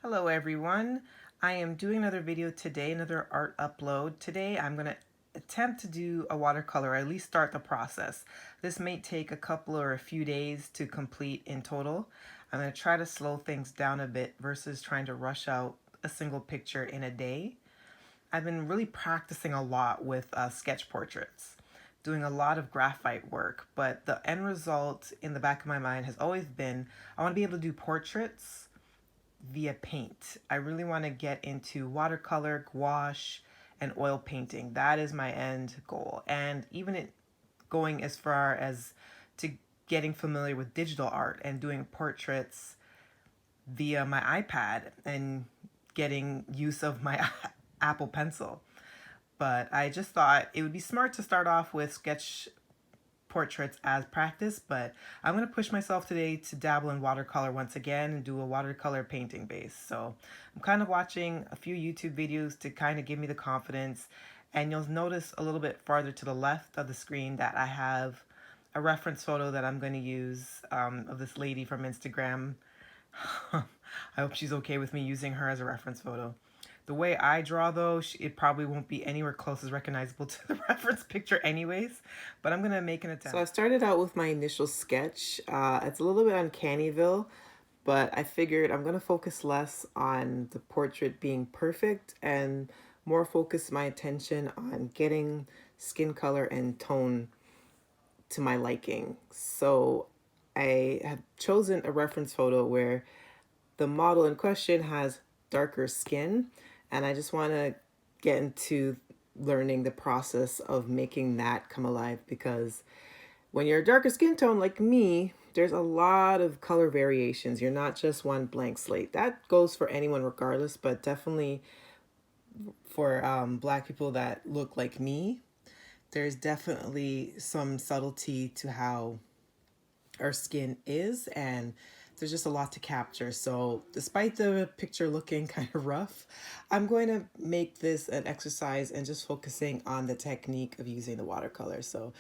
Hello everyone. I am doing another video today, another art upload. Today I'm going to attempt to do a watercolor, or at least start the process. This may take a couple or a few days to complete in total. I'm going to try to slow things down a bit versus trying to rush out a single picture in a day. I've been really practicing a lot with sketch portraits, doing a lot of graphite work, but the end result in the back of my mind has always been I want to be able to do portraits via paint. I really want to get into watercolor, gouache, and oil painting. That is my end goal. And even going as far as to getting familiar with digital art and doing portraits via my iPad and getting use of my Apple Pencil. But I just thought it would be smart to start off with sketch portraits as practice, but I'm going to push myself today to dabble in watercolor once again and do a watercolor painting base. So I'm kind of watching a few YouTube videos to kind of give me the confidence, and you'll notice a little bit farther to the left of the screen that I have a reference photo that I'm going to use of this lady from Instagram. I hope she's okay with me using her as a reference photo. The way I draw, though, it probably won't be anywhere close as recognizable to the reference picture anyways, but I'm going to make an attempt. So I started out with my initial sketch. It's a little bit uncannyville, but I figured I'm going to focus less on the portrait being perfect and more focus my attention on getting skin color and tone to my liking. So I have chosen a reference photo where the model in question has darker skin, and I just want to get into learning the process of making that come alive, because when you're a darker skin tone like me, there's a lot of color variations. You're not just one blank slate. That goes for anyone regardless, but definitely for Black people that look like me, there's definitely some subtlety to how our skin is, and there's just a lot to capture. So despite the picture looking kind of rough, I'm going to make this an exercise and just focusing on the technique of using the watercolor. So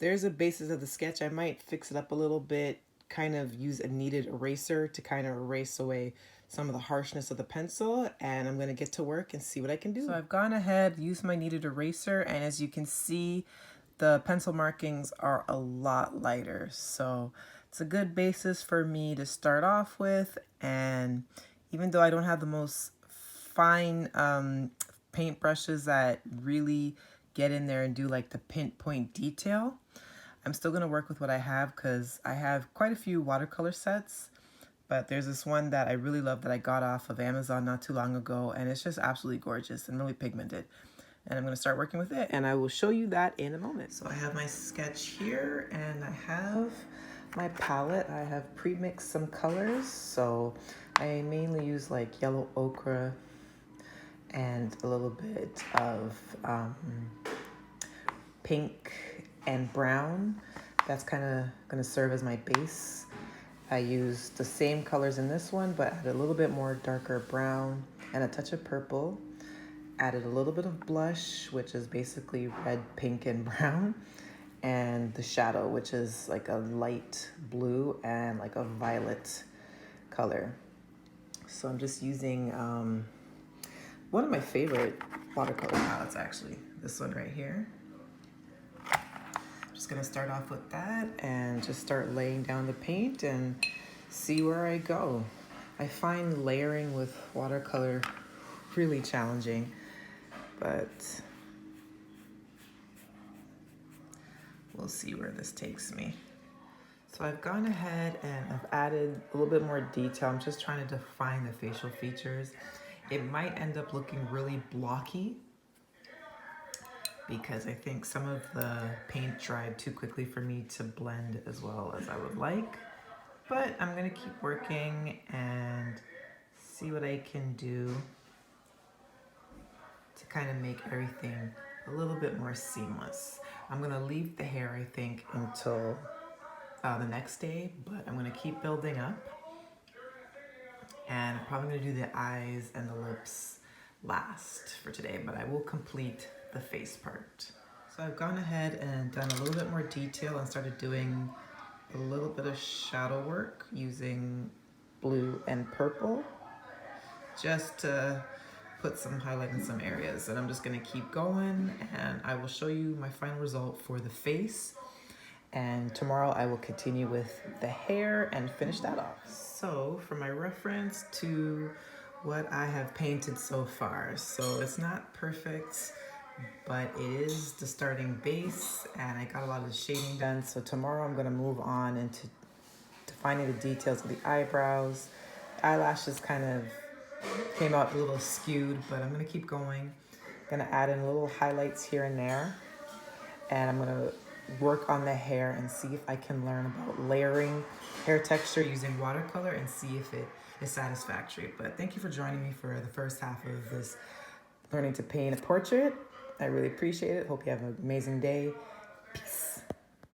there's a basis of the sketch. I might fix it up a little bit, kind of use a kneaded eraser to kind of erase away some of the harshness of the pencil, and I'm going to get to work and see what I can do. So I've gone ahead, used my kneaded eraser, and as you can see, the pencil markings are a lot lighter. So it's a good basis for me to start off with, and even though I don't have the most fine paint brushes that really get in there and do like the pinpoint detail, I'm still going to work with what I have because I have quite a few watercolor sets, but there's this one that I really love that I got off of Amazon not too long ago, and it's just absolutely gorgeous and really pigmented. And I'm going to start working with it, and I will show you that in a moment. So I have my sketch here, and I have my palette. I have pre-mixed some colors, so I mainly use like yellow ochre and a little bit of pink and brown. That's kind of going to serve as my base. I used the same colors in this one, but added a little bit more darker brown and a touch of purple. Added a little bit of blush, which is basically red, pink, and brown, and the shadow, which is like a light blue and like a violet color. So I'm just using one of my favorite watercolor palettes, actually, this one right here. I'm just gonna start off with that and just start laying down the paint and see where I go. I find layering with watercolor really challenging, but we'll see where this takes me. So I've gone ahead and I've added a little bit more detail. I'm just trying to define the facial features. It might end up looking really blocky because I think some of the paint dried too quickly for me to blend as well as I would like. But I'm gonna keep working and see what I can do to kind of make everything a little bit more seamless. I'm gonna leave the hair, I think, until the next day, but I'm gonna keep building up. And I'm probably gonna do the eyes and the lips last for today, but I will complete the face part. So I've gone ahead and done a little bit more detail and started doing a little bit of shadow work using blue and purple. just to put some highlight in some areas. And I'm just gonna keep going, and I will show you my final result for the face. And tomorrow I will continue with the hair and finish that off. So for my reference to what I have painted so far, so it's not perfect, but it is the starting base, and I got a lot of the shading done. So tomorrow I'm gonna move on into defining the details of the eyebrows. Eyelashes kind of came out a little skewed, but I'm gonna keep going. Gonna add in little highlights here and there, and I'm gonna work on the hair and see if I can learn about layering hair texture using watercolor and see if it is satisfactory. But thank you for joining me for the first half of this learning to paint a portrait. I really appreciate it. Hope you have an amazing day. Peace.